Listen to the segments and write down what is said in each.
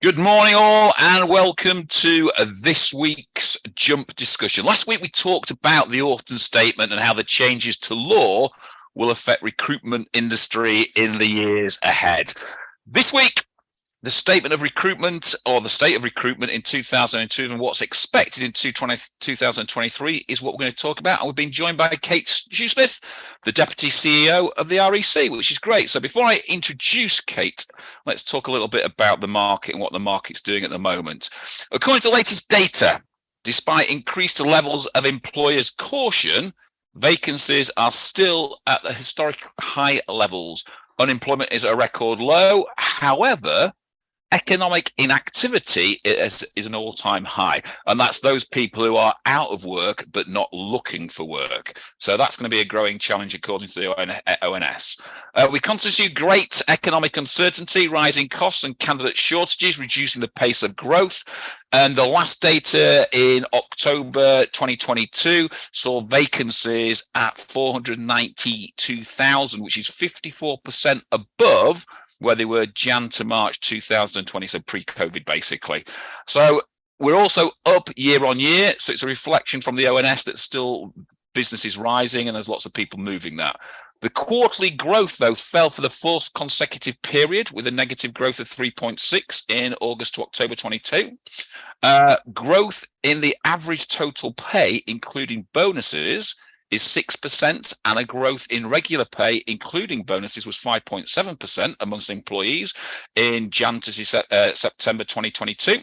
Good morning, all, and welcome to this week's Jump discussion. Last week, we talked about the Autumn Statement and how the changes to law will affect recruitment industry in the years ahead. This week, the statement of recruitment, or the state of recruitment in 2002 and what's expected in 2023 is what we're going to talk about. And we've been joined by Kate Shoesmith, the Deputy CEO of the REC, which is great. So before I introduce Kate, let's talk a little bit about the market and what the market's doing at the moment. According to the latest data, despite increased levels of employers' caution, vacancies are still at the historic high levels. Unemployment is at a record low. However, economic inactivity is an all-time high, and that's those people who are out of work but not looking for work. So that's going to be a growing challenge according to the ONS. We continue great economic uncertainty, rising costs and candidate shortages, reducing the pace of growth. And the last data in October 2022 saw vacancies at 492,000, which is 54% above where they were Jan to March 2020, so pre-COVID basically. So we're also up year on year. So it's a reflection from the ONS that still business is rising and there's lots of people moving that. The quarterly growth, though, fell for the fourth consecutive period with a negative growth of 3.6 in August to October 22. Growth in the average total pay, including bonuses, is 6%, and a growth in regular pay, including bonuses, was 5.7% amongst employees in Jan to September 2022.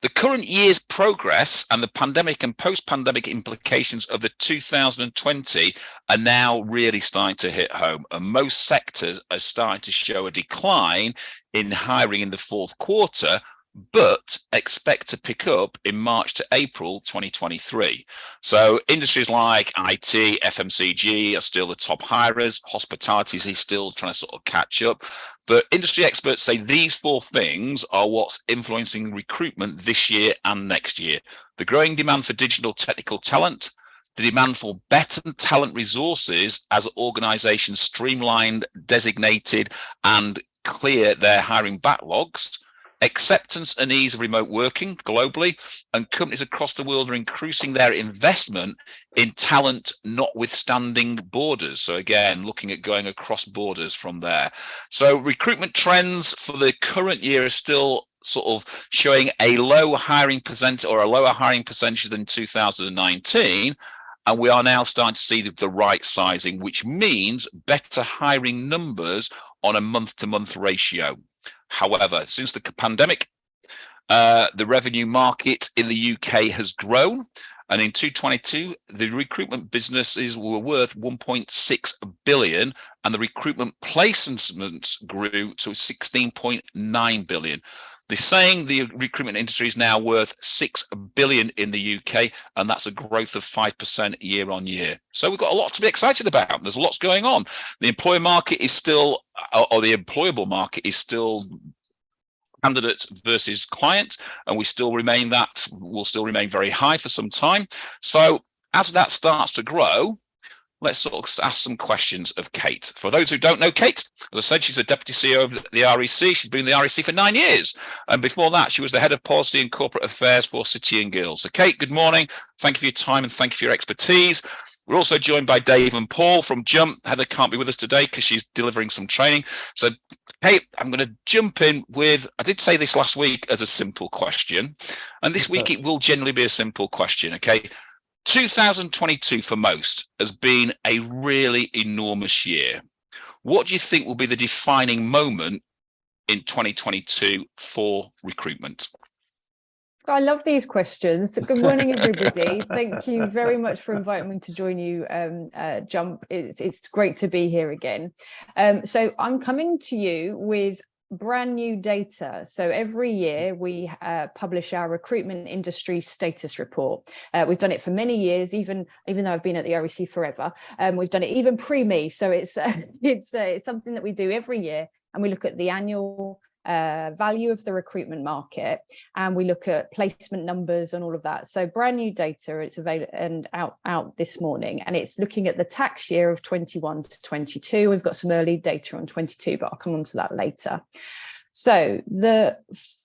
The current year's progress and the pandemic and post-pandemic implications of the 2020 are now really starting to hit home, and most sectors are starting to show a decline in hiring in the fourth quarter, but expect to pick up in March to April 2023. So industries like IT, FMCG are still the top hirers. Hospitality is still trying to sort of catch up. But industry experts say these four things are what's influencing recruitment this year and next year. The growing demand for digital technical talent, the demand for better talent resources as organizations streamlined, designated, and clear their hiring backlogs, acceptance and ease of remote working globally, and companies across the world are increasing their investment in talent notwithstanding borders. So again, looking at going across borders from there. So recruitment trends for the current year are still sort of showing a low hiring percent or a lower hiring percentage than 2019. And we are now starting to see the right sizing, which means better hiring numbers on a month-to-month ratio. However, since the pandemic, the revenue market in the UK has grown, and in 2022, the recruitment businesses were worth 1.6 billion, and the recruitment placements grew to 16.9 billion. They're saying the recruitment industry is now worth 6 billion in the UK, and that's a growth of 5% year on year. So we've got a lot to be excited about. There's lots going on. The employer market is still, or the employable market is still candidate versus client, and we still remain that, will still remain very high for some time. So as that starts to grow, let's sort of ask some questions of Kate. For those who don't know Kate, as I said, she's the Deputy CEO of the REC. She's been in the REC for 9 years. And before that, she was the Head of Policy and Corporate Affairs for City and Guilds. So Kate, good morning. Thank you for your time and thank you for your expertise. We're also joined by Dave and Paul from Jump. Heather can't be with us today because she's delivering some training. So Kate, I'm going to jump in with, I did say this last week as a simple question. And this week it will generally be a simple question, okay? 2022 for most has been a really enormous year. What do you think will be the defining moment in 2022 for recruitment? I love these questions. Good morning, everybody. Thank you very much for inviting me to join you, Jump. It's great to be here again. So I'm coming to you with brand new data. So every year we publish our recruitment industry status report. We've done it for many years, even though I've been at the REC forever. We've done it even pre-me. So it's something that we do every year, and we look at the annual value of the recruitment market, and we look at placement numbers and all of that. So brand new data, it's available and out this morning, and it's looking at the tax year of 21 to 22. We've got some early data on 22, but I'll come on to that later. So the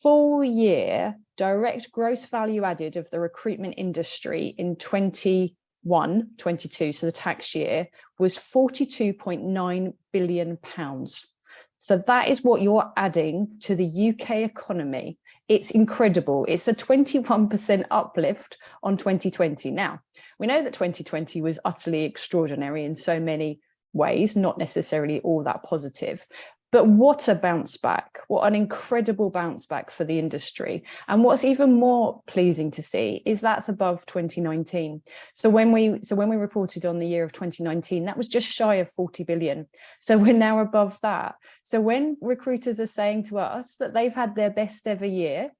full year direct gross value added of the recruitment industry in 21-22, so the tax year, was £42.9 billion. So that is what you're adding to the UK economy. It's incredible. It's a 21% uplift on 2020. Now, we know that 2020 was utterly extraordinary in so many ways, not necessarily all that positive. But what a bounce back, what an incredible bounce back for the industry. And what's even more pleasing to see is that's above 2019. So when we reported on the year of 2019, that was just shy of 40 billion. So we're now above that. So when recruiters are saying to us that they've had their best ever year,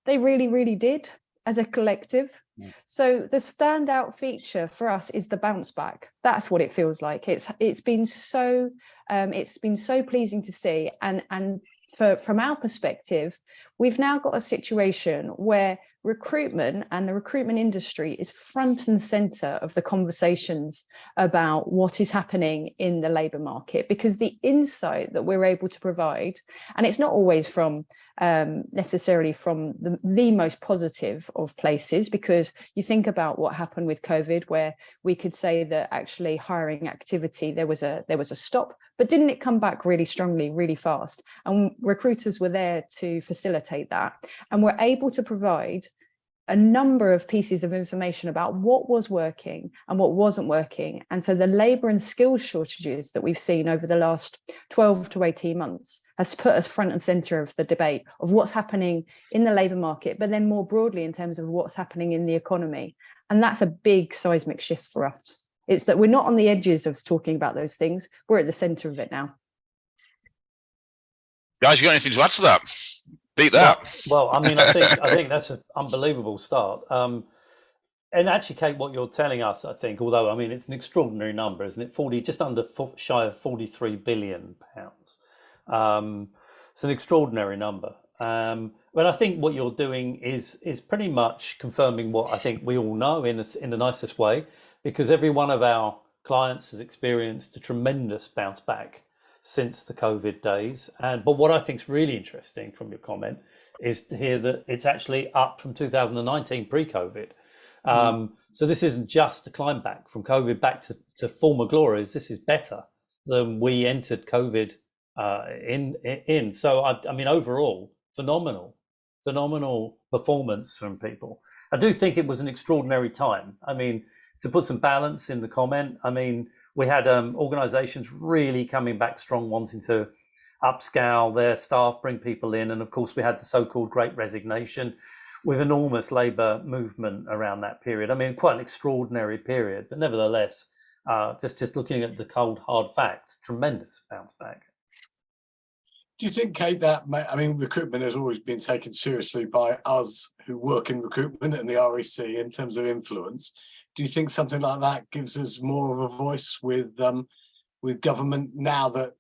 they really, really did as a collective. Yeah. So the standout feature for us is the bounce back. That's what it feels like. It's been so pleasing to see, and from our perspective, we've now got a situation where recruitment and the recruitment industry is front and center of the conversations about what is happening in the labour market, because the insight that we're able to provide, and it's not always from necessarily from the most positive of places, because you think about what happened with COVID, where we could say that actually hiring activity, there was a stop, but didn't it come back really strongly, really fast? And recruiters were there to facilitate that, and were able to provide a number of pieces of information about what was working and what wasn't working. And so the labour and skills shortages that we've seen over the last 12 to 18 months has put us front and centre of the debate of what's happening in the labour market, but then more broadly in terms of what's happening in the economy. And that's a big seismic shift for us. It's that we're not on the edges of talking about those things. We're at the centre of it now. Guys, you got anything to add to that? Beat that. Well, I mean, I think that's an unbelievable start. And actually, Kate, what you're telling us, I think, although I mean, it's an extraordinary number, isn't it? Just under shy of 43 billion pounds. It's an extraordinary number. But I think what you're doing is pretty much confirming what I think we all know in the nicest way, because every one of our clients has experienced a tremendous bounce back since the COVID days. But what I think is really interesting from your comment is to hear that it's actually up from 2019 pre-COVID. So this isn't just a climb back from COVID back to former glories. This is better than we entered COVID in. So I mean, overall, phenomenal performance from people. I do think it was an extraordinary time. I mean, to put some balance in the comment, I mean, we had organisations really coming back strong, wanting to upscale their staff, bring people in. And of course, we had the so-called Great Resignation with enormous labour movement around that period. I mean, quite an extraordinary period, but nevertheless, just looking at the cold, hard facts, tremendous bounce back. Do you think, Kate, that, I mean, recruitment has always been taken seriously by us who work in recruitment and the REC in terms of influence? Do you think something like that gives us more of a voice with government now that,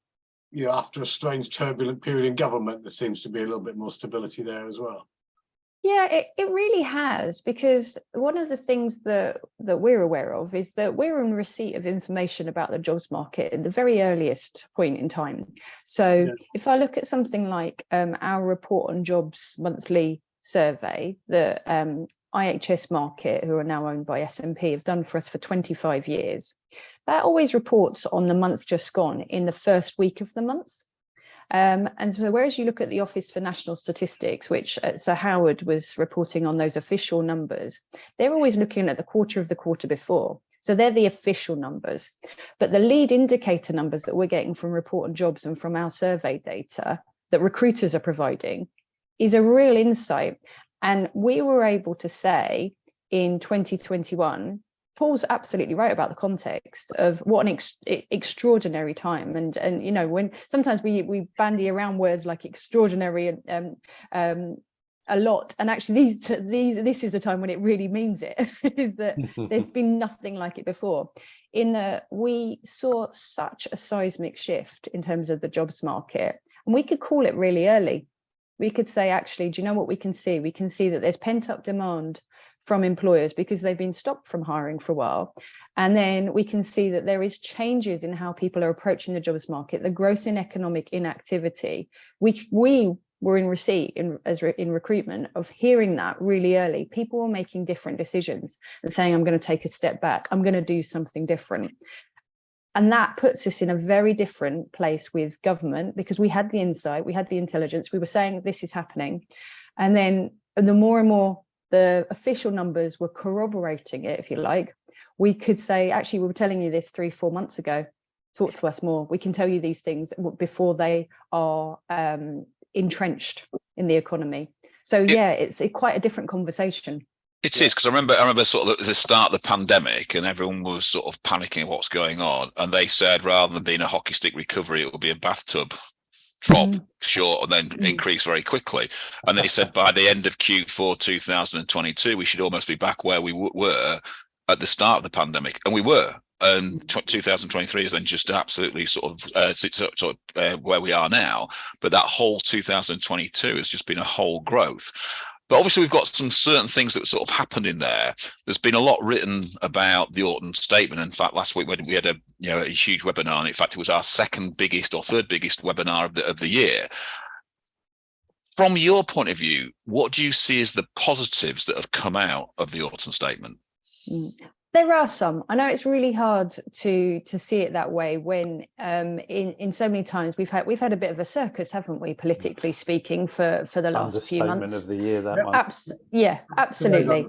you know, after a strange turbulent period in government, there seems to be a little bit more stability there as well? Yeah, it really has, because one of the things that we're aware of is that we're in receipt of information about the jobs market at the very earliest point in time. So if I look at something like our report on jobs monthly survey that IHS Market, who are now owned by S&P, have done for us for 25 years, that always reports on the month just gone in the first week of the month. And so whereas you look at the Office for National Statistics, which Sir Howard was reporting on those official numbers, they're always looking at the quarter before. So they're the official numbers. But the lead indicator numbers that we're getting from Report on Jobs and from our survey data that recruiters are providing is a real insight. And we were able to say in 2021, Paul's absolutely right about the context of what an extraordinary time, and you know, when sometimes we bandy around words like extraordinary a lot, and actually this is the time when it really means it. Is that there's been nothing like it before. We saw such a seismic shift in terms of the jobs market, and we could call it really early. We could say, actually, do you know what we can see? We can see that there's pent-up demand from employers because they've been stopped from hiring for a while. And then we can see that there is changes in how people are approaching the jobs market, the growth in economic inactivity. We were in receipt in recruitment of hearing that really early. People were making different decisions and saying, I'm going to take a step back. I'm going to do something different. And that puts us in a very different place with government, because we had the insight, we had the intelligence, we were saying this is happening. And then the more and more the official numbers were corroborating it, if you like, we could say, actually, we were telling you this 3-4 months ago. Talk to us more. We can tell you these things before they are entrenched in the economy. So yeah, it's quite a different conversation. It is, because I remember sort of at the start of the pandemic, and everyone was sort of panicking what's going on, and they said rather than being a hockey stick recovery, it will be a bathtub drop short and then increase very quickly. And they said by the end of Q4 2022, we should almost be back where we were at the start of the pandemic, and we were. And 2023 is then just absolutely sort of where we are now. But that whole 2022 has just been a whole growth. But obviously, we've got some certain things that sort of happened in there. There's been a lot written about the autumn statement. In fact, last week we had a huge webinar, and in fact, it was our second biggest or third biggest webinar of the year. From your point of view, what do you see as the positives that have come out of the autumn statement? There are some. I know it's really hard to see it that way when in so many times we've had a bit of a circus, haven't we, politically speaking, for the last few months. Of the year, that one. Yeah, absolutely.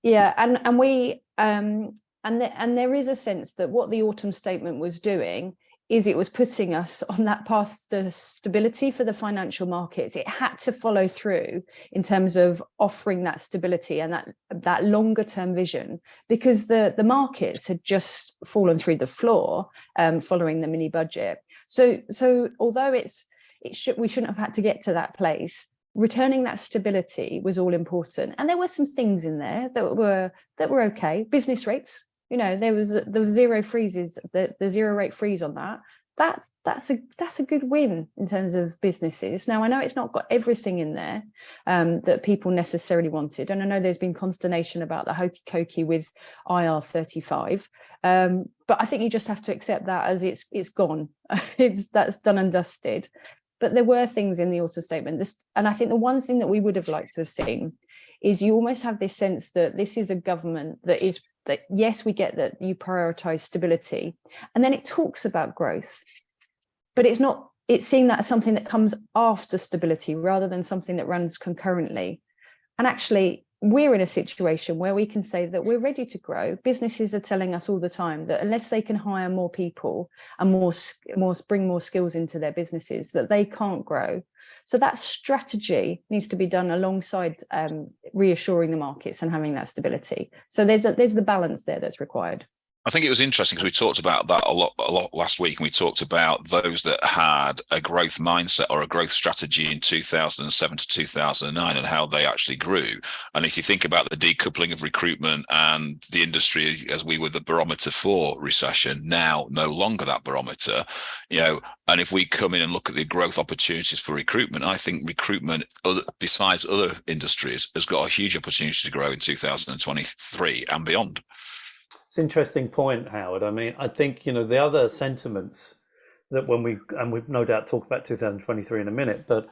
Yeah, and we and there is a sense that what the autumn statement was doing is it was putting us on that path to stability for the financial markets. It had to follow through in terms of offering that stability and that longer term vision, because the markets had just fallen through the floor following the mini budget. So although we shouldn't have had to get to that place, returning that stability was all important. And there were some things in there that were okay. Business rates. There was zero freezes, the zero rate freeze on that. That's a good win in terms of businesses. Now, I know it's not got everything in there that people necessarily wanted, and I know there's been consternation about the hokey cokey with IR35, but I think you just have to accept that as it's gone. That's done and dusted. But there were things in the autumn statement, and I think the one thing that we would have liked to have seen is you almost have this sense that this is a government that yes, we get that you prioritize stability, and then it talks about growth, but it's seeing that as something that comes after stability rather than something that runs concurrently. And actually, we're in a situation where we can say that we're ready to grow. Businesses are telling us all the time that unless they can hire more people and bring more skills into their businesses, that they can't grow. So that strategy needs to be done alongside reassuring the markets and having that stability. So there's the balance there that's required. I think it was interesting because we talked about that a lot last week, and we talked about those that had a growth mindset or a growth strategy in 2007 to 2009 and how they actually grew. And if you think about the decoupling of recruitment and the industry as we were the barometer for recession, now no longer that barometer, and if we come in and look at the growth opportunities for recruitment, I think recruitment, besides other industries, has got a huge opportunity to grow in 2023 and beyond. It's an interesting point, Howard. I mean, I think, the other sentiments that we've no doubt talk about 2023 in a minute, but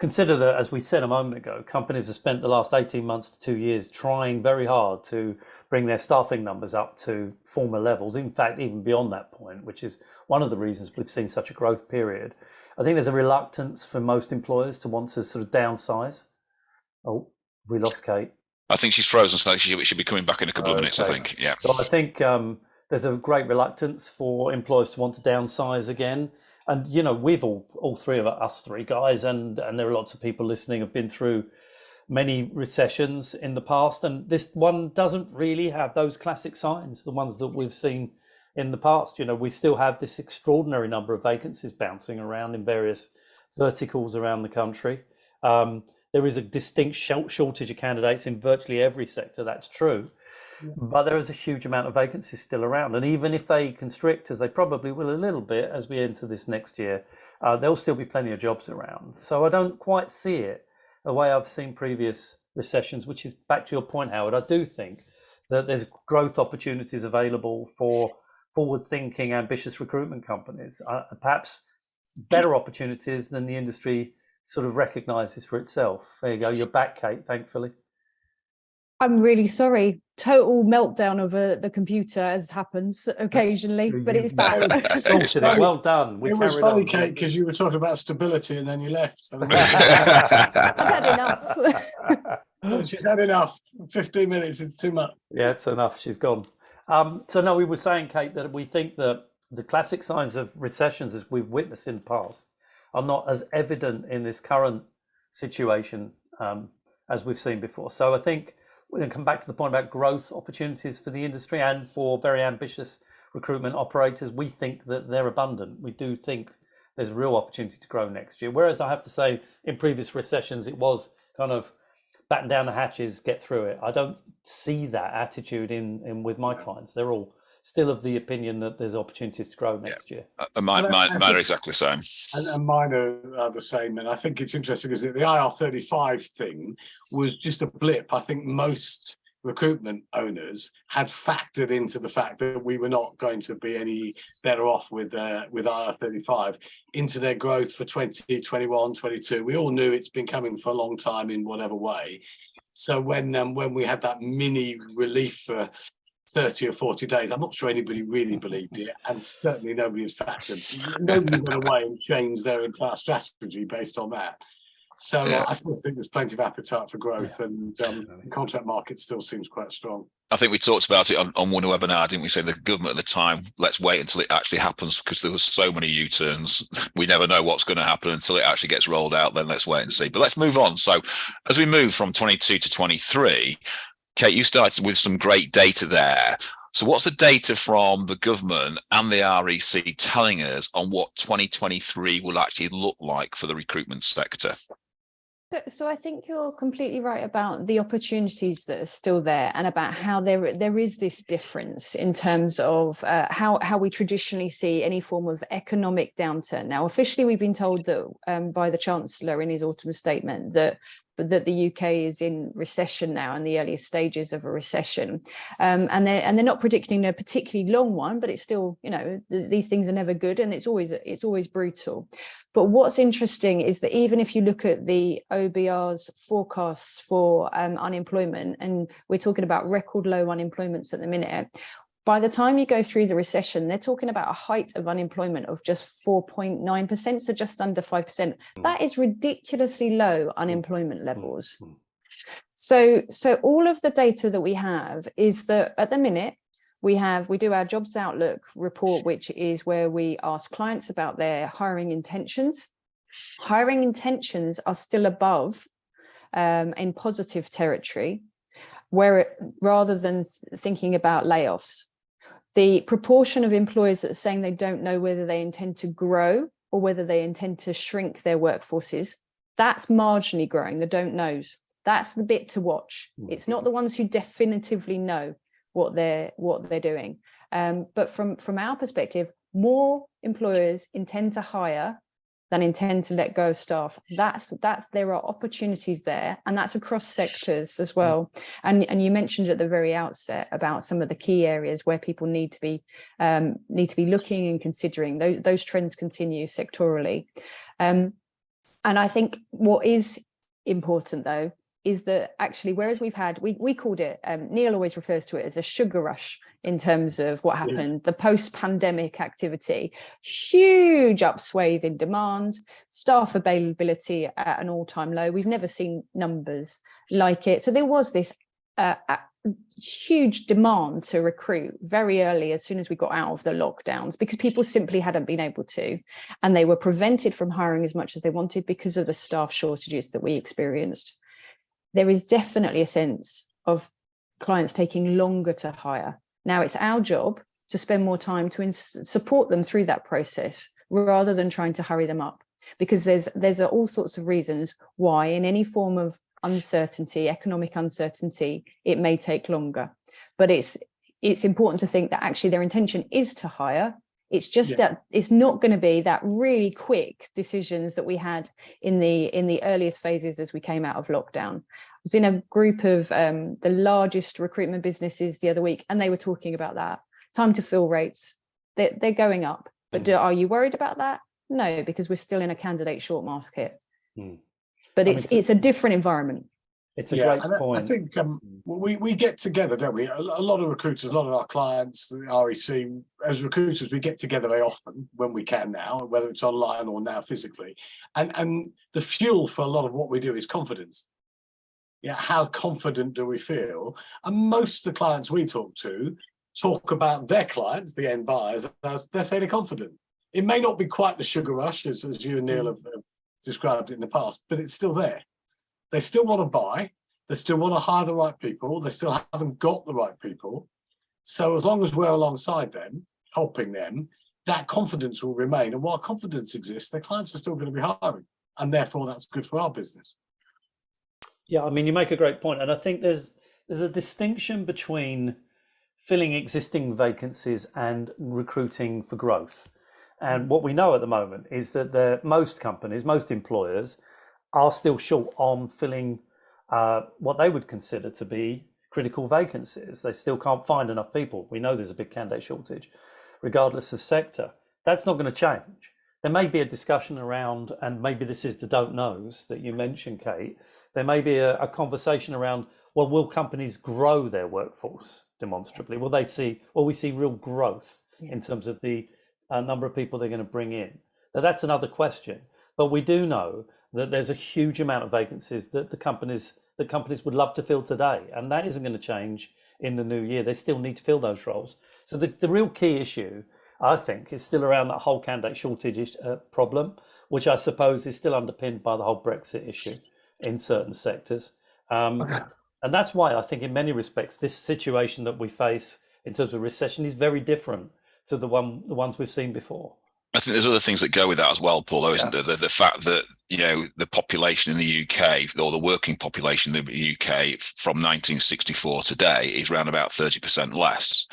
consider that, as we said a moment ago, companies have spent the last 18 months to 2 years trying very hard to bring their staffing numbers up to former levels. In fact, even beyond that point, which is one of the reasons we've seen such a growth period. I think there's a reluctance for most employers to want to sort of downsize. Oh, we lost Kate. I think she's frozen, so she should be coming back in a couple of minutes, I think. Yeah. So I think there's a great reluctance for employers to want to downsize again. And, we've all three of us three guys, and there are lots of people listening, have been through many recessions in the past. And this one doesn't really have those classic signs, the ones that we've seen in the past. We still have this extraordinary number of vacancies bouncing around in various verticals around the country. There is a distinct shortage of candidates in virtually every sector, that's true. Yeah. But there is a huge amount of vacancies still around. And even if they constrict, as they probably will a little bit as we enter this next year, there'll still be plenty of jobs around. So I don't quite see it the way I've seen previous recessions, which is back to your point, Howard. I do think that there's growth opportunities available for forward-thinking, ambitious recruitment companies, perhaps better opportunities than the industry sort of recognises for itself. There you go. You're back, Kate, thankfully. I'm really sorry. Total meltdown of the computer, as happens occasionally, but it's back. Sorted it. Well done. It was funny, Kate, because you were talking about stability and then you left. I'd had enough. She's had enough. 15 minutes is too much. Yeah, it's enough. She's gone. So no, we were saying, Kate, that we think that the classic signs of recessions, as we've witnessed in the past, are not as evident in this current situation as we've seen before. So I think we're going to come back to the point about growth opportunities for the industry and for very ambitious recruitment operators. We think that they're abundant. We do think there's real opportunity to grow next year. Whereas I have to say, in previous recessions, it was kind of batten down the hatches, get through it. I don't see that attitude in with my clients. They're all still of the opinion that there's opportunities to grow next year. Mine are exactly the same. And mine are the same. And I think it's interesting is that the IR35 thing was just a blip. I think most recruitment owners had factored into the fact that we were not going to be any better off with IR35 into their growth for 2021, 22. We all knew it's been coming for a long time in whatever way. So when we had that mini relief for 30 or 40 days, I'm not sure anybody really believed it, and certainly nobody has factored. Nobody went away and changed their entire strategy based on that. So I still think there's plenty of appetite for growth, and the contract market still seems quite strong. I think we talked about it on one webinar, didn't we? Say the government at the time, let's wait until it actually happens, because there was so many U-turns. We never know what's going to happen until it actually gets rolled out. Then let's wait and see. But let's move on. So as we move from 22 to 23, Kate, you started with some great data there. So what's the data from the government and the REC telling us on what 2023 will actually look like for the recruitment sector? So I think you're completely right about the opportunities that are still there, and about how there is this difference in terms of how we traditionally see any form of economic downturn. Now, officially, we've been told that by the Chancellor in his autumn statement that the UK is in recession now, in the earliest stages of a recession, and they're not predicting a particularly long one, but it's still, these things are never good, and it's always brutal. But what's interesting is that even if you look at the OBR's forecasts for unemployment, and we're talking about record low unemployments at the minute, by the time you go through the recession, they're talking about a height of unemployment of just 4.9%, so just under 5%. That is ridiculously low unemployment levels. So all of the data that we have is that at the minute, we do our jobs outlook report, which is where we ask clients about their hiring intentions. Hiring intentions are still above in positive territory, rather than thinking about layoffs. The proportion of employers that are saying they don't know whether they intend to grow or whether they intend to shrink their workforces, that's marginally growing, the don't knows. That's the bit to watch. It's not the ones who definitively know what they're doing. But from our perspective, more employers intend to hire than intend to let go of staff. There are opportunities there, and that's across sectors as well. And you mentioned at the very outset about some of the key areas where people need to be looking and considering. Those trends continue sectorally. And I think what is important though is that actually, whereas we called it, Neil always refers to it as a sugar rush in terms of what happened, the post-pandemic activity, huge upswing in demand, staff availability at an all-time low. We've never seen numbers like it. So there was this huge demand to recruit very early, as soon as we got out of the lockdowns, because people simply hadn't been able to, and they were prevented from hiring as much as they wanted because of the staff shortages that we experienced. There is definitely a sense of clients taking longer to hire. Now it's our job to spend more time to support them through that process, rather than trying to hurry them up, because there's all sorts of reasons why in any form of uncertainty, economic uncertainty, it may take longer. But it's important to think that actually their intention is to hire. It's just that it's not going to be that really quick decisions that we had in the earliest phases as we came out of lockdown. I was in a group of the largest recruitment businesses the other week, and they were talking about that. Time to fill rates, they're going up. But are you worried about that? No, because we're still in a candidate short market. But I mean, it's a different environment. It's a great and point. I think we get together, don't we? A lot of recruiters, a lot of our clients, the REC, as recruiters, we get together very often when we can now, whether it's online or now physically. And the fuel for a lot of what we do is confidence. Yeah, how confident do we feel? And most of the clients we talk about their clients, the end buyers, as they're fairly confident. It may not be quite the sugar rush as you and Neil have described it in the past, but it's still there. They still want to buy. They still want to hire the right people. They still haven't got the right people. So as long as we're alongside them, helping them, that confidence will remain. And while confidence exists, their clients are still going to be hiring. And therefore, that's good for our business. Yeah, I mean, you make a great point. And I think there's a distinction between filling existing vacancies and recruiting for growth. And what we know at the moment is that most companies, most employers are still short on filling what they would consider to be critical vacancies. They still can't find enough people. We know there's a big candidate shortage, regardless of sector. That's not going to change. There may be a discussion around, and maybe this is the don't knows that you mentioned, Kate. There may be a conversation around, well, will companies grow their workforce demonstrably? Will we see real growth in terms of the number of people they're going to bring in? Now, that's another question. But we do know that there's a huge amount of vacancies that the companies would love to fill today, and that isn't going to change in the new year. They still need to fill those roles. So the real key issue, I think, is still around that whole candidate shortage problem, which I suppose is still underpinned by the whole Brexit issue in certain sectors. And that's why I think in many respects, this situation that we face in terms of recession is very different to the ones we've seen before. I think there's other things that go with that as well, Paul, though, isn't there? The fact that, the population in the UK, or the working population in the UK from 1964 today is around about 30% less.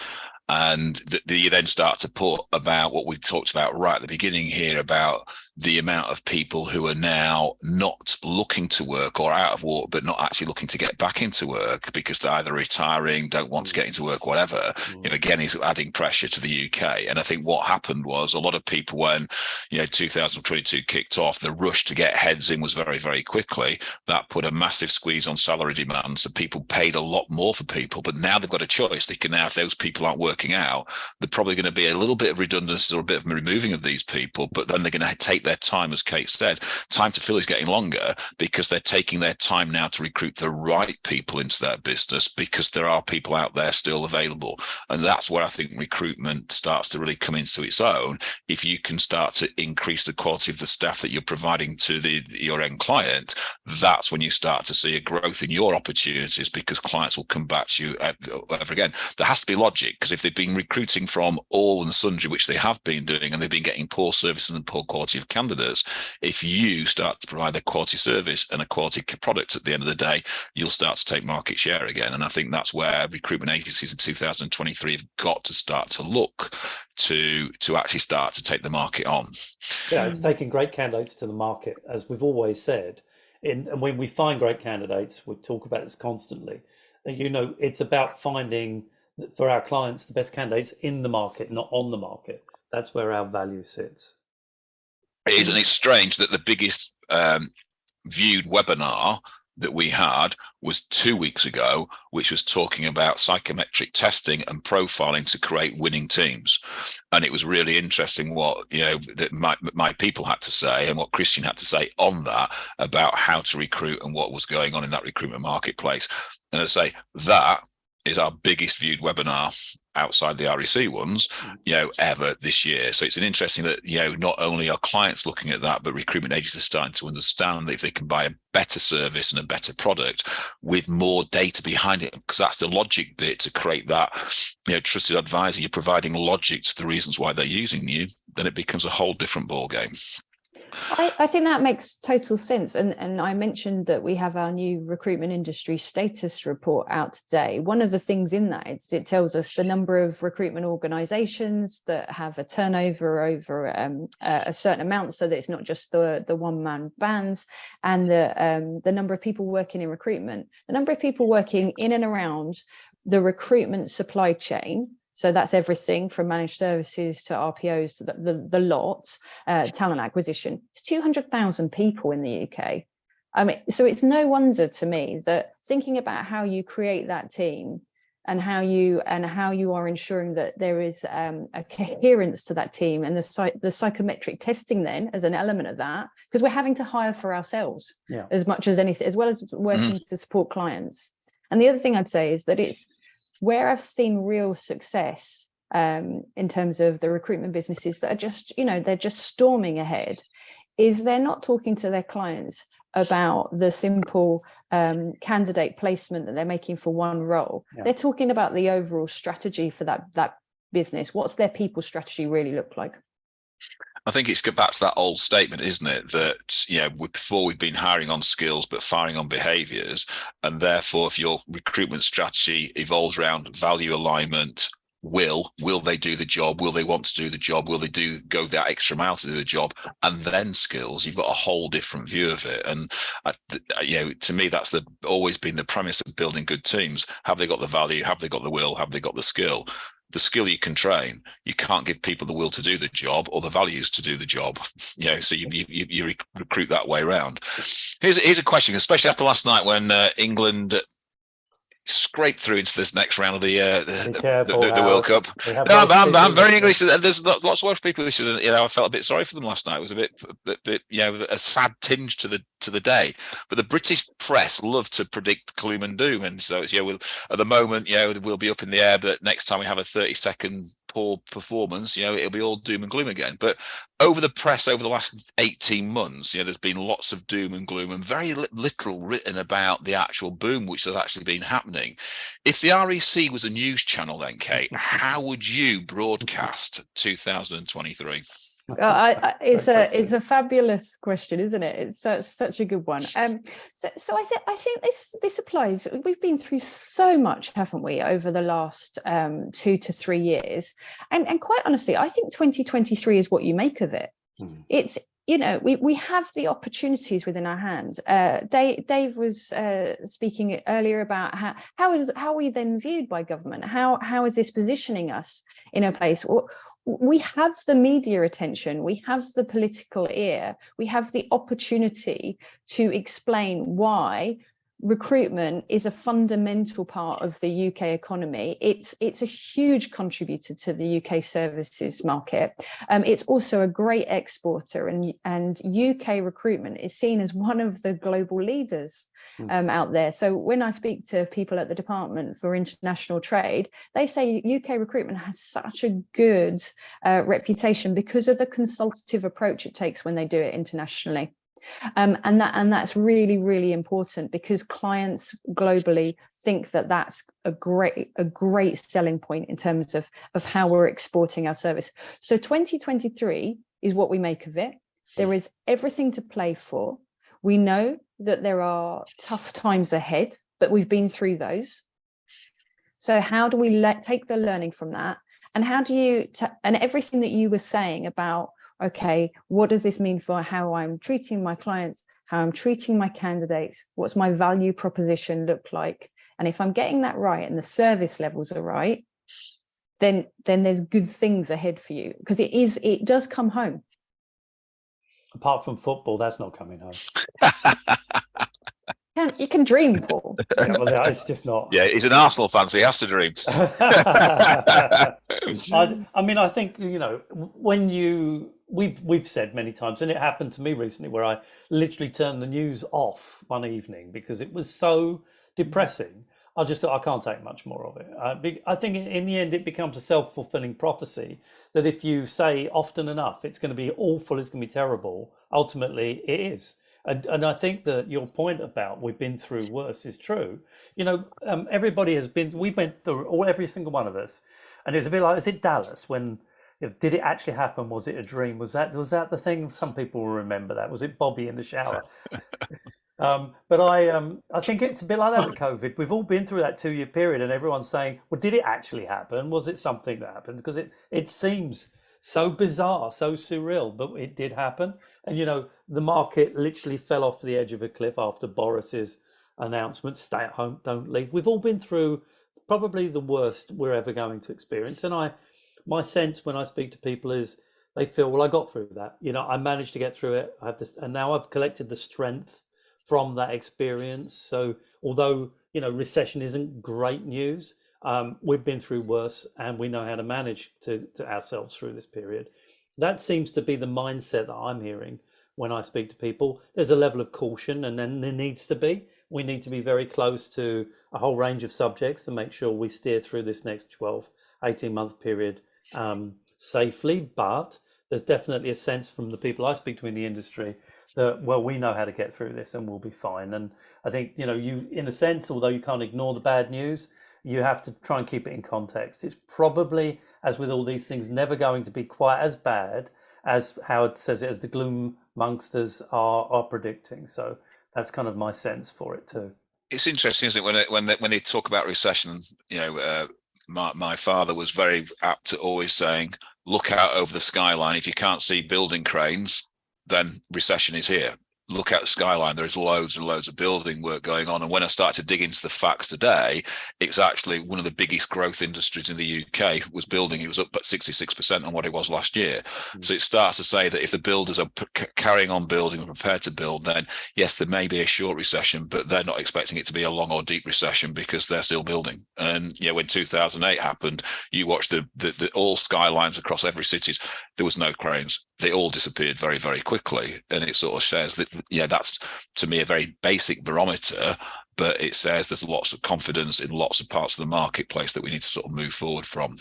And you then start to put about what we talked about right at the beginning here about the amount of people who are now not looking to work or out of work, but not actually looking to get back into work because they're either retiring, don't want to get into work, whatever, again, is adding pressure to the UK. And I think what happened was a lot of people, when, 2022 kicked off, the rush to get heads in was very, very quickly. That put a massive squeeze on salary demand. So people paid a lot more for people, but now they've got a choice. They can now, if those people aren't working out, they're probably going to be a little bit of redundancy or a bit of removing of these people, but then they're going to take their time, as Kate said. Time to fill is getting longer because they're taking their time now to recruit the right people into their business, because there are people out there still available. And that's where I think recruitment starts to really come into its own. If you can start to increase the quality of the staff that you're providing to your end client, that's when you start to see a growth in your opportunities, because clients will come back to you ever again. There has to be logic, because if they've been recruiting from all and sundry, which they have been doing, and they've been getting poor services and poor quality of candidates, if you start to provide a quality service and a quality product at the end of the day, you'll start to take market share again. And I think that's where recruitment agencies in 2023 have got to start to look to actually start to take the market on. Yeah, it's taking great candidates to the market, as we've always said. And when we find great candidates, we talk about this constantly. It's about finding, for our clients, the best candidates in the market, not on the market. That's where our value sits. It is, and it's strange that the biggest viewed webinar that we had was 2 weeks ago, which was talking about psychometric testing and profiling to create winning teams. And it was really interesting what that my people had to say, and what Christian had to say on that about how to recruit and what was going on in that recruitment marketplace. And I say that is our biggest viewed webinar outside the REC ones, ever this year. So it's an interesting that, not only are clients looking at that, but recruitment agencies are starting to understand that if they can buy a better service and a better product with more data behind it, because that's the logic bit to create that, trusted advisor, you're providing logic to the reasons why they're using you, then it becomes a whole different ballgame. I think that makes total sense. And I mentioned that we have our new recruitment industry status report out today. One of the things in that, it tells us the number of recruitment organisations that have a turnover over a certain amount, so that it's not just the one-man bands, and the number of people working in recruitment, the number of people working in and around the recruitment supply chain. So that's everything from managed services to RPOs to the lot, talent acquisition. It's 200,000 people in the UK. I mean, so it's no wonder to me that thinking about how you create that team and how you are ensuring that there is a coherence to that team, and the psychometric testing then as an element of that, because we're having to hire for ourselves as much as anything, as well as working to support clients. And the other thing I'd say is that it's where I've seen real success in terms of the recruitment businesses that are just, they're just storming ahead, is they're not talking to their clients about the simple candidate placement that they're making for one role. They're talking about the overall strategy for that business. What's their people strategy really look like? I think it's back to that old statement, isn't it? That, before we've been hiring on skills, but firing on behaviors. And therefore, if your recruitment strategy evolves around value alignment, will they do the job? Will they want to do the job? Will they go that extra mile to do the job? And then skills, you've got a whole different view of it. And to me, that's always been the premise of building good teams. Have they got the value? Have they got the will? Have they got the skill? The skill you can train. You can't give people the will to do the job or the values to do the job. So you recruit that way around. Here's a question, especially after last night when England scrape through into this next round of the World Cup. No, I'm very angry. There's lots of Welsh people who said, I felt a bit sorry for them last night. It was a bit a sad tinge to the day. But the British press love to predict gloom and doom, and so it's at the moment, we'll be up in the air, but next time we have a 30-second poor performance, it'll be all doom and gloom again. But over the last 18 months, there's been lots of doom and gloom and very little written about the actual boom which has actually been happening. If the REC was a news channel then, Kate, how would you broadcast 2023? It's a fabulous question, isn't it? It's such a good one. So I think this applies. We've been through so much, haven't we, over the last 2 to 3 years, and quite honestly, I think 2023 is what you make of it. It's we have the opportunities within our hands. Dave was speaking earlier about how are we then viewed by government? How is this positioning us in a place? We have the media attention, we have the political ear, we have the opportunity to explain why recruitment is a fundamental part of the UK economy. It's a huge contributor to the UK services market. It's also a great exporter, and UK recruitment is seen as one of the global leaders out there. So when I speak to people at the Department for International Trade, they say UK recruitment has such a good reputation because of the consultative approach it takes when they do it internationally. And that's really, really important, because clients globally think that that's a great selling point in terms of how we're exporting our service. So 2023 is what we make of it. There is everything to play for. We know that there are tough times ahead, but we've been through those. So how do we take the learning from that? And how do you, and everything that you were saying about, okay, what does this mean for how I'm treating my clients, how I'm treating my candidates, what's my value proposition look like? And if I'm getting that right and the service levels are right, then there's good things ahead for you, because it does come home. Apart from football, that's not coming home. You can dream, Paul. Yeah, well, it's just not. Yeah, he's an Arsenal fan, so he has to dream. I think, when we've said many times, and it happened to me recently, where I literally turned the news off one evening because it was so depressing. I just thought, I can't take much more of it. I think in the end, it becomes a self-fulfilling prophecy that if you say often enough, it's going to be awful, it's going to be terrible, ultimately it is. And I think that your point about we've been through worse is true. Everybody has been, we went through, every single one of us. And it's a bit like, is it Dallas when, did it actually happen? Was it a dream? Was that the thing? Some people will remember that. Was it Bobby in the shower? But I think it's a bit like that with COVID. We've all been through that 2-year period, and everyone's saying, well, did it actually happen? Was it something that happened? Because it seems so bizarre, so surreal, but it did happen. And, the market literally fell off the edge of a cliff after Boris's announcement, stay at home, don't leave. We've all been through probably the worst we're ever going to experience. And my sense when I speak to people is they feel, well, I got through that. I managed to get through it. I have this, and now I've collected the strength from that experience. So although, recession isn't great news, we've been through worse, and we know how to manage to ourselves through this period. That seems to be the mindset that I'm hearing when I speak to people. There's a level of caution, and then there needs to be. We need to be very close to a whole range of subjects to make sure we steer through this next 12, 18-month period safely. But there's definitely a sense from the people I speak to in the industry that, well, we know how to get through this and we'll be fine. And I think, you, in a sense, although you can't ignore the bad news, you have to try and keep it in context. It's probably, as with all these things, never going to be quite as bad as Howard says it, as the gloom mongsters are predicting. So that's kind of my sense for it too. It's interesting, isn't it, when they talk about recession? My father was very apt to always saying, "Look out over the skyline. If you can't see building cranes, then recession is here. Look at the skyline. There is loads and loads of building work going on." And when I started to dig into the facts today, it's actually one of the biggest growth industries in the UK was building. It was up at 66% on what it was last year. So it starts to say that if the builders are carrying on building and prepared to build, then yes, there may be a short recession, but they're not expecting it to be a long or deep recession because they're still building. And when 2008 happened, you watched the all skylines across every city. There was no cranes. They all disappeared very, very quickly. And it sort of says that, that's to me a very basic barometer, but it says there's lots of confidence in lots of parts of the marketplace that we need to sort of move forward from.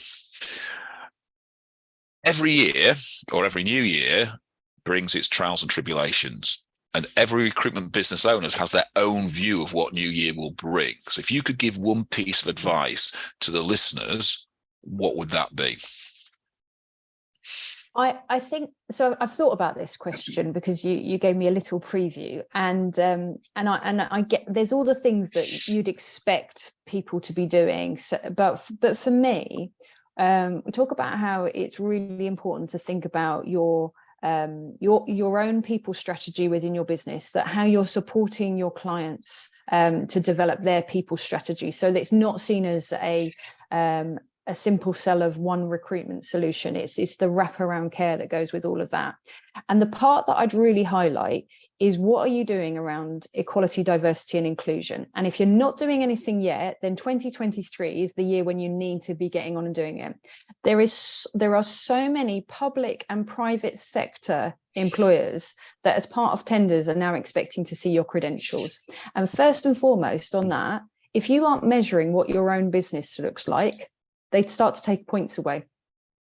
Every year, or every new year, brings its trials and tribulations. And every recruitment business owner has their own view of what new year will bring. So if you could give one piece of advice to the listeners, what would that be? I think so. I've thought about this question because you gave me a little preview, and I get there's all the things that you'd expect people to be doing. So, but for me, we talk about how it's really important to think about your own people strategy within your business, that how you're supporting your clients to develop their people strategy, so that it's not seen as a simple sell of one recruitment solution. It's the wraparound care that goes with all of that. And the part that I'd really highlight is, what are you doing around equality, diversity and inclusion? And if you're not doing anything yet, then 2023 is the year when you need to be getting on and doing it. There are so many public and private sector employers that as part of tenders are now expecting to see your credentials. And first and foremost on that, if you aren't measuring what your own business looks like, they start to take points away.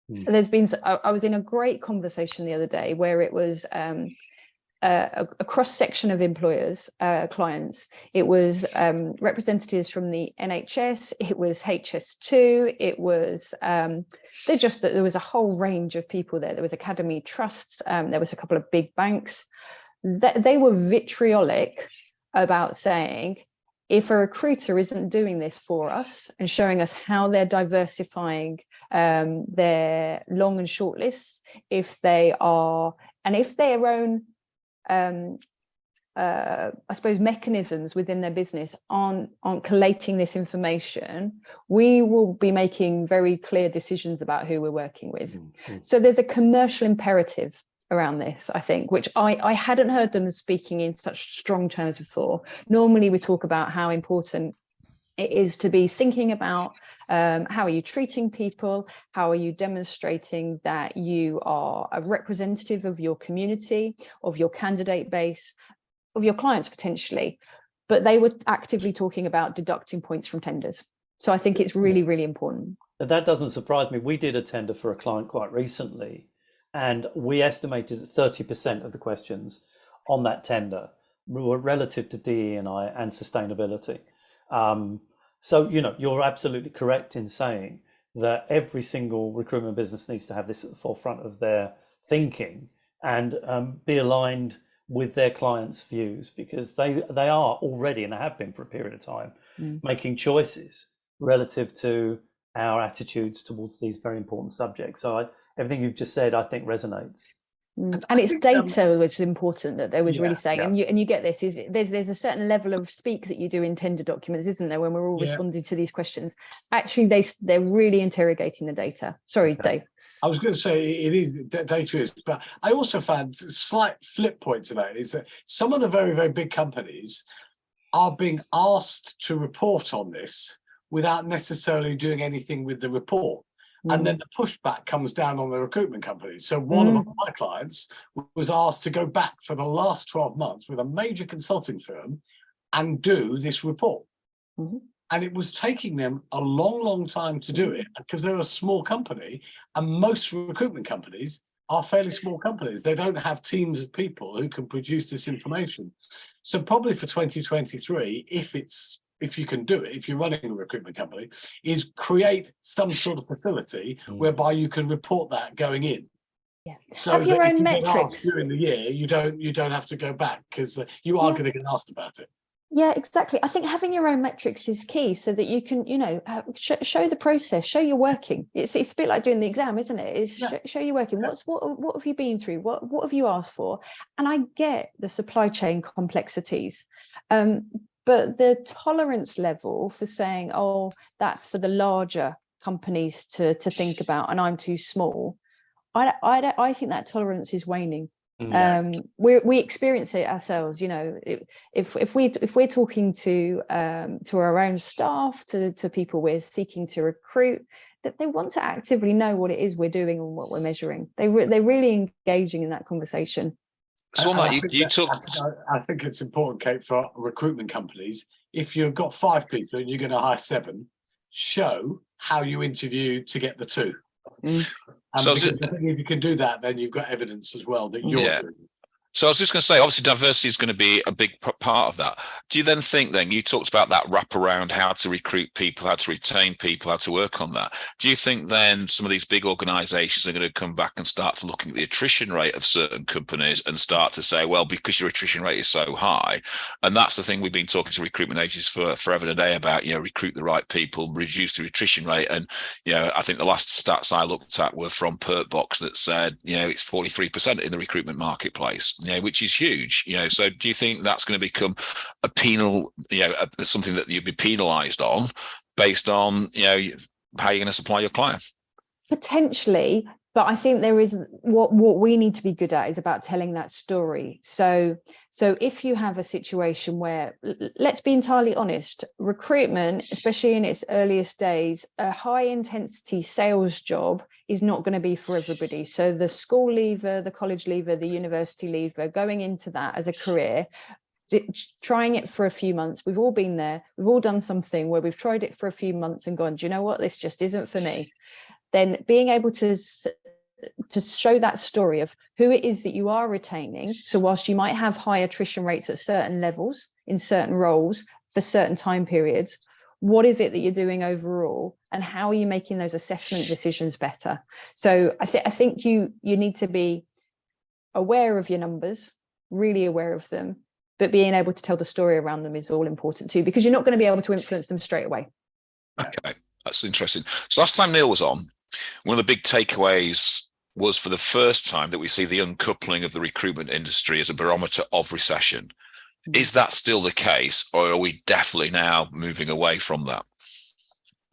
There's been, I was in a great conversation the other day where it was a cross-section of employers, clients. It was representatives from the NHS, it was HS2, it was, there was a whole range of people there. There was academy trusts, there was a couple of big banks. They were vitriolic about saying, if a recruiter isn't doing this for us and showing us how they're diversifying their long and short lists, if their own, I suppose, mechanisms within their business aren't collating this information, we will be making very clear decisions about who we're working with. So there's a commercial imperative around this, I think, which I hadn't heard them speaking in such strong terms before. Normally we talk about how important it is to be thinking about how are you treating people, how are you demonstrating that you are a representative of your community, of your candidate base, of your clients potentially, but they were actively talking about deducting points from tenders. So I think it's really, really important. That doesn't surprise me. We did a tender for a client quite recently, and we estimated that 30% of the questions on that tender were relative to DE&I and sustainability. So, you're absolutely correct in saying that every single recruitment business needs to have this at the forefront of their thinking and be aligned with their clients' views, because they are already, and they have been for a period of time, making choices relative to our attitudes towards these very important subjects. So everything you've just said, I think, resonates. And it's data which is important that they was really saying, yeah. and you get this, is there's a certain level of speak that you do in tender documents, isn't there, when we're all responding to these questions. Actually, they're really interrogating the data. Sorry, Dave. I was going to say it is, data is, but I also found a slight flip point to that is that some of the very, very big companies are being asked to report on this without necessarily doing anything with the report. And then the pushback comes down on the recruitment companies. So one of my clients was asked to go back for the last 12 months with a major consulting firm and do this report. And it was taking them a long, long time to do it because they're a small company, and most recruitment companies are fairly small companies. They don't have teams of people who can produce this information. So probably for 2023, if you can do it, if you're running a recruitment company, is create some sort of facility whereby you can report that going in. Yeah. So have your own you metrics during the year. You don't have to go back because you are going to get asked about it. Yeah, exactly. I think having your own metrics is key so that you can, show the process, show you're working. It's a bit like doing the exam, isn't it? It's show you're working. What have you been through? What have you asked for? And I get the supply chain complexities. But the tolerance level for saying, oh, that's for the larger companies to think about and I'm too small, I think that tolerance is waning. We experience it ourselves. If we're talking to our own staff, to people we're seeking to recruit, that they want to actively know what it is we're doing and what we're measuring. They're really engaging in that conversation. So I think it's important, Kate, for recruitment companies. If you've got 5 people and you're going to hire 7, show how you interview to get the 2. So I think if you can do that, then you've got evidence as well that you're doing it. So I was just going to say, obviously, diversity is going to be a big part of that. Do you then think, you talked about that wraparound, how to recruit people, how to retain people, how to work on that. Do you think then some of these big organizations are going to come back and start to looking at the attrition rate of certain companies and start to say, well, because your attrition rate is so high, and that's the thing we've been talking to recruitment agencies for forever and a day about, recruit the right people, reduce the attrition rate. And, I think the last stats I looked at were from Perkbox that said, it's 43% in the recruitment marketplace. Which is huge, So do you think that's going to become a penal, something that you'd be penalised on based on, how you're going to supply your clients? Potentially, but I think there is what we need to be good at is about telling that story. So if you have a situation where, let's be entirely honest, recruitment, especially in its earliest days, a high intensity sales job is not going to be for everybody. So the school leaver, the college leaver, the university leaver, going into that as a career, trying it for a few months. We've all been there. We've all done something where we've tried it for a few months and gone, do you know what? This just isn't for me. Then being able to show that story of who it is that you are retaining. So whilst you might have high attrition rates at certain levels in certain roles for certain time periods, what is it that you're doing overall, and how are you making those assessment decisions better? So I think you need to be aware of your numbers, really aware of them, but being able to tell the story around them is all important too, because you're not going to be able to influence them straight away. Okay, that's interesting. So last time Neil was on, one of the big takeaways was for the first time that we see the uncoupling of the recruitment industry as a barometer of recession. Is that still the case, or are we definitely now moving away from that?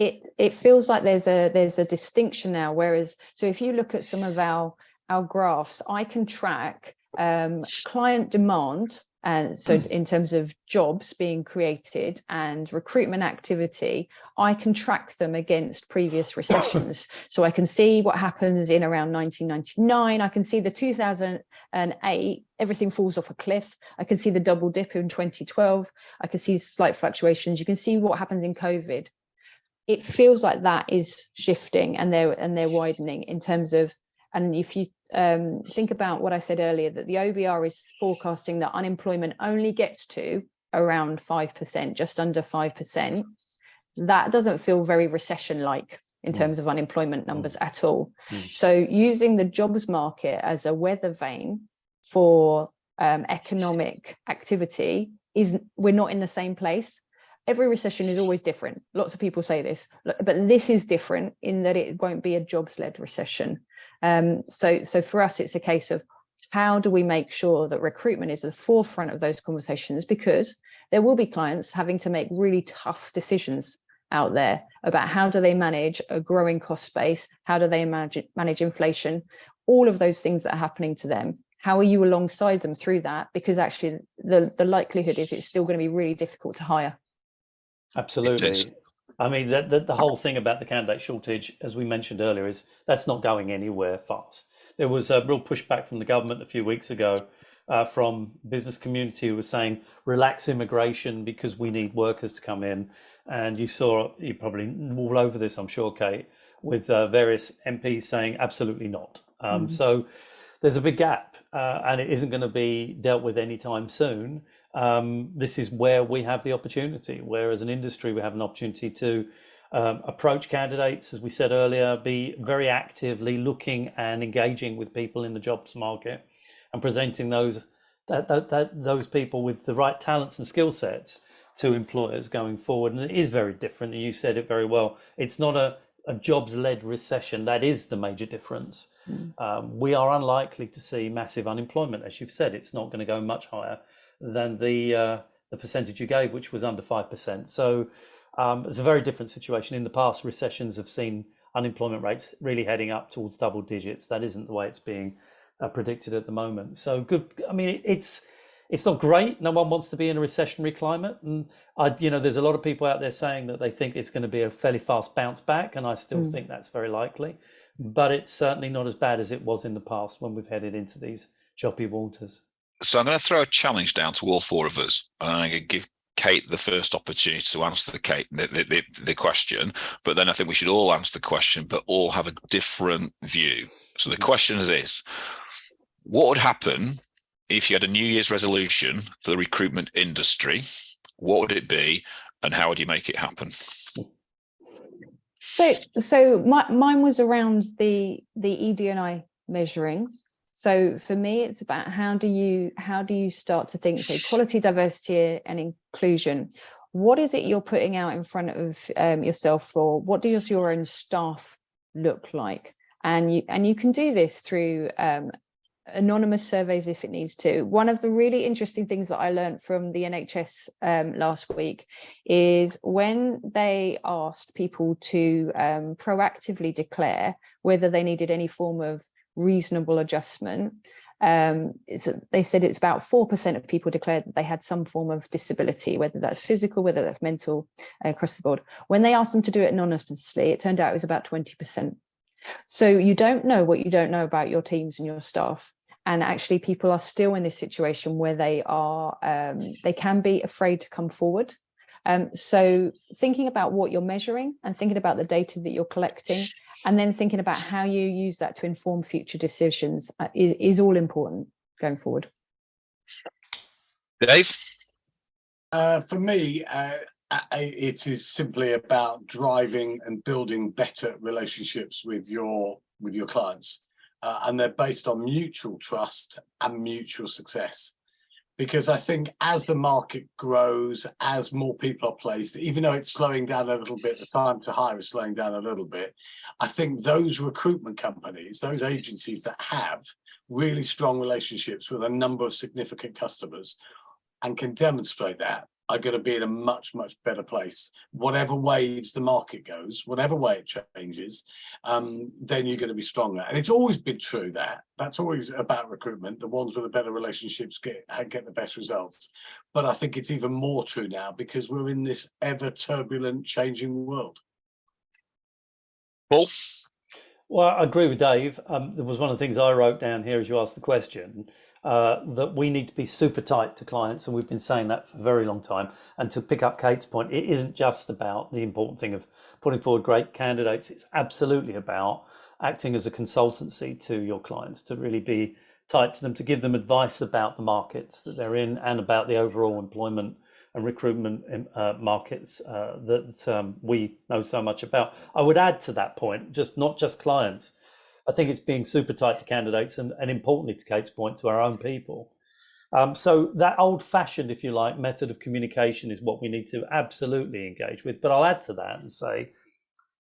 It feels like there's a distinction now. Whereas, so if you look at some of our graphs, I can track client demand, and so in terms of jobs being created and recruitment activity, I can track them against previous recessions. So I can see what happens in around 1999. I can see the 2008, everything falls off a cliff. I can see the double dip in 2012. I can see slight fluctuations. You can see what happens in COVID. It feels like that is shifting and they're widening in terms of, and if you think about what I said earlier, that the OBR is forecasting that unemployment only gets to around 5%, just under 5%. That doesn't feel very recession-like in terms of unemployment numbers at all. So using the jobs market as a weather vane for economic activity we're not in the same place. Every recession is always different. Lots of people say this, but this is different in that it won't be a jobs-led recession. So for us, it's a case of how do we make sure that recruitment is at the forefront of those conversations? Because there will be clients having to make really tough decisions out there about how do they manage a growing cost base, how do they manage inflation, all of those things that are happening to them. How are you alongside them through that? Because actually the likelihood is it's still going to be really difficult to hire. Absolutely. I mean, the whole thing about the candidate shortage, as we mentioned earlier, is that's not going anywhere fast. There was a real pushback from the government a few weeks ago from business community who was saying, relax immigration because we need workers to come in. And you probably all over this, I'm sure, Kate, with various MPs saying absolutely not. So there's a big gap and it isn't going to be dealt with anytime soon. This is where we have the opportunity, where as an industry we have an opportunity to approach candidates, as we said earlier, be very actively looking and engaging with people in the jobs market and presenting those people with the right talents and skill sets to employers going forward. And it is very different, and you said it very well. It's not a jobs-led recession. That is the major difference. We are unlikely to see massive unemployment. As you've said, it's not going to go much higher than the percentage you gave, which was under 5%. So it's a very different situation. In the past, recessions have seen unemployment rates really heading up towards double digits. That isn't the way it's being predicted at the moment. So good. I mean, it's not great. No one wants to be in a recessionary climate. And there's a lot of people out there saying that they think it's going to be a fairly fast bounce back. And I still think that's very likely. But it's certainly not as bad as it was in the past when we've headed into these choppy waters. So I'm going to throw a challenge down to all four of us, and I'm going to give Kate the first opportunity to answer the question. But then I think we should all answer the question, but all have a different view. So the question is this: what would happen if you had a New Year's resolution for the recruitment industry? What would it be, and how would you make it happen? So mine was around the ED&I measuring. So for me, it's about how do you start to think, say, quality, diversity, and inclusion. What is it you're putting out in front of yourself for? What does your own staff look like? And you can do this through anonymous surveys if it needs to. One of the really interesting things that I learned from the NHS last week is when they asked people to proactively declare whether they needed any form of reasonable adjustment. They said it's about 4% of people declared that they had some form of disability, whether that's physical, whether that's mental, across the board. When they asked them to do it anonymously, it turned out it was about 20%. So you don't know what you don't know about your teams and your staff. And actually people are still in this situation where they can be afraid to come forward. So thinking about what you're measuring and thinking about the data that you're collecting, and then thinking about how you use that to inform future decisions is all important going forward. Dave? For me, it is simply about driving and building better relationships with your clients. And they're based on mutual trust and mutual success. Because I think as the market grows, as more people are placed, even though it's slowing down a little bit, the time to hire is slowing down a little bit, I think those recruitment companies, those agencies that have really strong relationships with a number of significant customers and can demonstrate that, are going to be in a much, much better place. Whatever waves the market goes, whatever way it changes, then you're going to be stronger. And it's always been true that's always about recruitment. The ones with the better relationships get the best results. But I think it's even more true now because we're in this ever turbulent, changing world. Paul? Well, I agree with Dave. There was one of the things I wrote down here as you asked the question, that we need to be super tight to clients, and we've been saying that for a very long time. And to pick up Kate's point, it isn't just about the important thing of putting forward great candidates. It's absolutely about acting as a consultancy to your clients, to really be tight to them, to give them advice about the markets that they're in and about the overall employment and recruitment markets that we know so much about. I would add to that point, not just clients. I think it's being super tight to candidates and importantly, to Kate's point, to our own people. So that old-fashioned, if you like, method of communication is what we need to absolutely engage with. But I'll add to that and say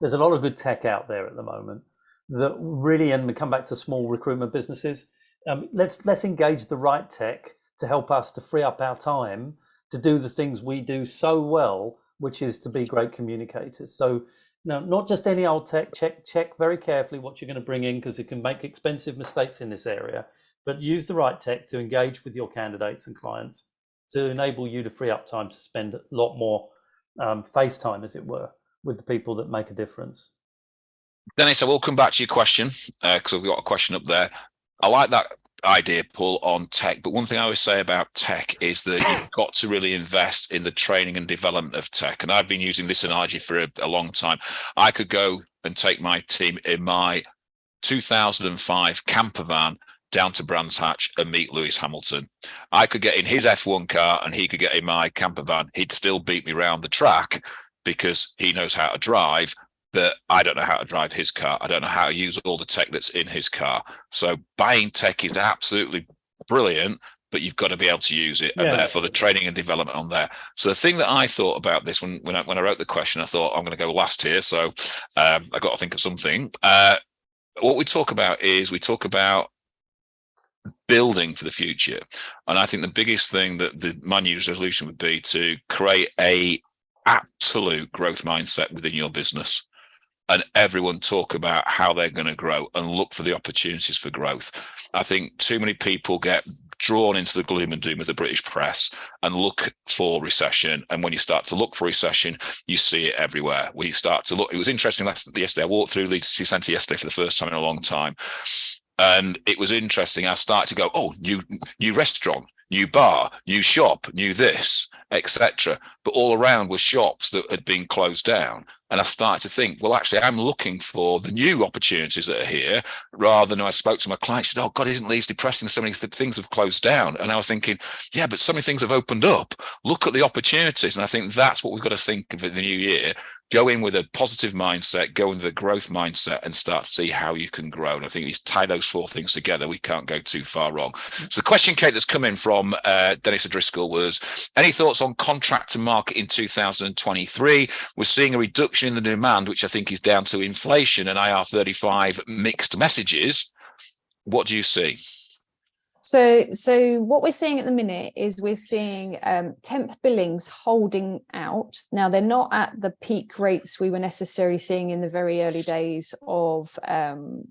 there's a lot of good tech out there at the moment that really, and we come back to small recruitment businesses, let's engage the right tech to help us to free up our time to do the things we do so well, which is to be great communicators. So no, not just any old tech. Check very carefully what you're going to bring in, because it can make expensive mistakes in this area. But use the right tech to engage with your candidates and clients to enable you to free up time to spend a lot more face time, as it were, with the people that make a difference. Dennis, I will come back to your question because we've got a question up there. I like that idea, Paul, on tech. But one thing I always say about tech is that you've got to really invest in the training and development of tech. And I've been using this analogy for a long time. I could go and take my team in my 2005 camper van down to Brands Hatch and meet Lewis Hamilton. I could get in his F1 car and he could get in my camper van. He'd still beat me around the track because he knows how to drive, but I don't know how to drive his car. I don't know how to use all the tech that's in his car. So buying tech is absolutely brilliant, but you've got to be able to use it, and therefore the training and development on there. So the thing that I thought about this when I wrote the question, I thought I'm going to go last here, so I got to think of something. What we talk about building for the future, and I think the biggest thing that my New Year's resolution would be to create a absolute growth mindset within your business, and everyone talk about how they're going to grow and look for the opportunities for growth. I think too many people get drawn into the gloom and doom of the British press and look for recession. And when you start to look for recession, you see it everywhere. We start to look. It was interesting yesterday. I walked through Leeds City Centre yesterday for the first time in a long time. And it was interesting. I started to go, oh, new restaurant, new bar, new shop, new this, etc. But all around were shops that had been closed down. And I started to think, well, actually, I'm looking for the new opportunities that are here, rather than I spoke to my client. She said, oh, God, isn't Leeds depressing? So many things have closed down. And I was thinking, yeah, but so many things have opened up. Look at the opportunities. And I think that's what we've got to think of in the new year. Go in with a positive mindset, go in with a growth mindset, and start to see how you can grow. And I think if you tie those four things together, we can't go too far wrong. So the question, Kate, that's come in from Dennis O'Driscoll was, any thoughts on contractor market in 2023? We're seeing a reduction in the demand, which I think is down to inflation and IR35 mixed messages. What do you see? So what we're seeing at the minute is we're seeing temp billings holding out. Now, they're not at the peak rates we were necessarily seeing in the very early days of the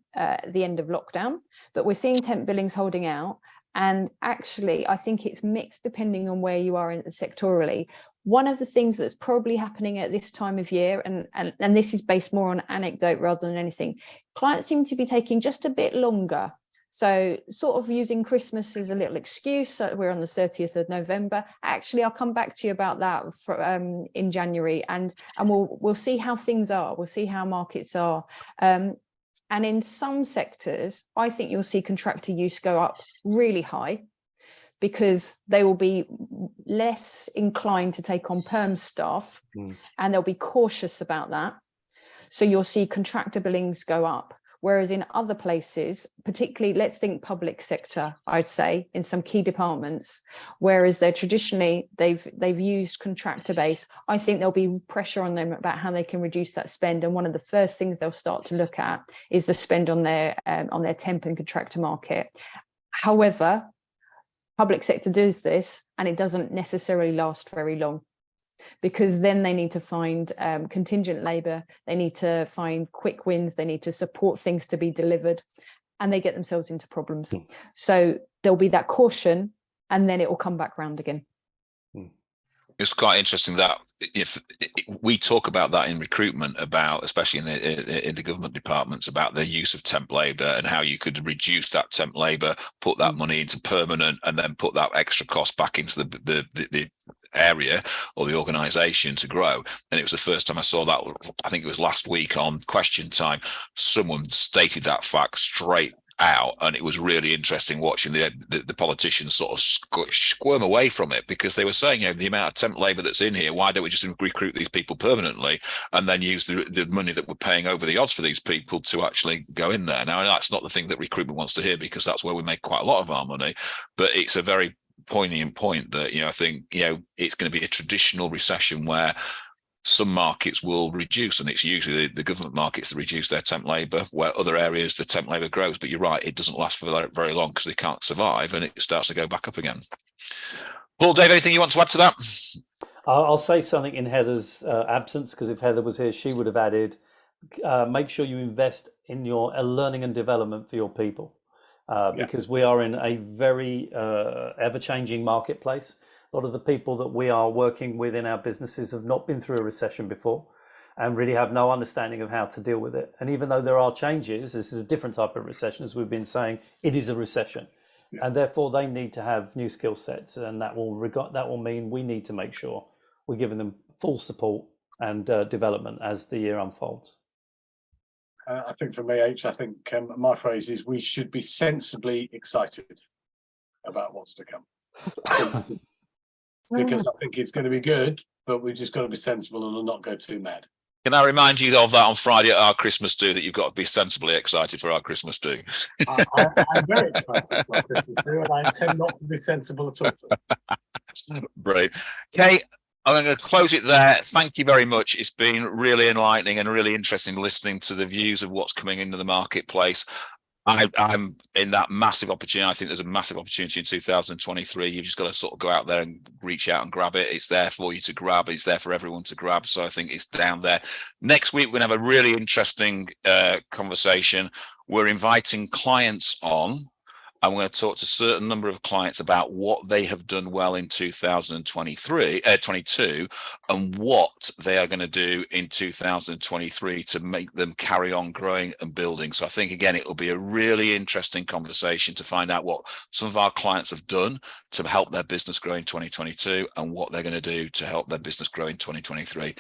end of lockdown, but we're seeing temp billings holding out. And actually, I think it's mixed depending on where you are in sectorally. One of the things that's probably happening at this time of year, and this is based more on anecdote rather than anything, clients seem to be taking just a bit longer. So sort of using Christmas as a little excuse. So we're on the 30th of November. Actually, I'll come back to you about that in January, and we'll see how things are. We'll see how markets are. And in some sectors, I think you'll see contractor use go up really high, because they will be less inclined to take on perm staff, and they'll be cautious about that. So you'll see contractor billings go up. Whereas in other places, particularly, let's think public sector, I'd say, in some key departments, whereas they're traditionally, they've used contractor base, I think there'll be pressure on them about how they can reduce that spend. And one of the first things they'll start to look at is the spend on their temp and contractor market. However, public sector does this, and it doesn't necessarily last very long, because then they need to find contingent labour, they need to find quick wins, they need to support things to be delivered, and they get themselves into problems. So there'll be that caution, and then it will come back round again. It's quite interesting that if we talk about that in recruitment, about especially in the government departments, about the use of temp labour and how you could reduce that temp labour, put that money into permanent, and then put that extra cost back into the area or the organisation to grow. And it was the first time I saw that. I think it was last week on Question Time. Someone stated that fact straight out, and it was really interesting watching the politicians sort of squirm away from it, because they were saying, the amount of temp labour that's in here, why don't we just recruit these people permanently and then use the money that we're paying over the odds for these people to actually go in there? Now, that's not the thing that recruitment wants to hear, because that's where we make quite a lot of our money, but it's a very poignant point that I think it's going to be a traditional recession where some markets will reduce, and it's usually the government markets that reduce their temp labour, where other areas the temp labour grows. But you're right, it doesn't last for very long because they can't survive, and it starts to go back up again. Paul, Dave, anything you want to add to that? I'll say something in Heather's absence, because if Heather was here, she would have added, make sure you invest in your learning and development for your people, because we are in a very ever-changing marketplace. A lot of the people that we are working with in our businesses have not been through a recession before and really have no understanding of how to deal with it. And even though there are changes, this is a different type of recession, as we've been saying, it is a recession. Yeah. And therefore they need to have new skill sets, and that will mean we need to make sure we're giving them full support and development as the year unfolds. I think for me, H, I think my phrase is we should be sensibly excited about what's to come. Because I think it's going to be good, but we've just got to be sensible and not go too mad. Can I remind you of that on Friday at our Christmas do, that you've got to be sensibly excited for our Christmas do? I'm very excited for our Christmas do, and I intend not to be sensible at all. Brilliant. Kate, I'm going to close it there. Thank you very much. It's been really enlightening and really interesting listening to the views of what's coming into the marketplace. I'm in that massive opportunity. I think there's a massive opportunity in 2023. You've just got to sort of go out there and reach out and grab it. It's there for you to grab. It's there for everyone to grab. So I think it's down there. Next week, we're going to have a really interesting conversation. We're inviting clients on, and we're going to talk to a certain number of clients about what they have done well in 2022 and what they are going to do in 2023 to make them carry on growing and building. So I think, again, it will be a really interesting conversation to find out what some of our clients have done to help their business grow in 2022 and what they're going to do to help their business grow in 2023.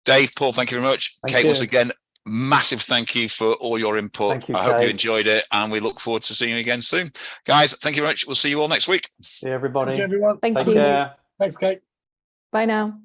Dave, Paul, thank you very much. Kate, once again, massive thank you for all your input. I hope you enjoyed it, and we look forward to seeing you again soon. Guys, thank you very much. We'll see you all next week. See everybody. Thank you, everyone. Thank you. you. Thanks, Kate. Bye now.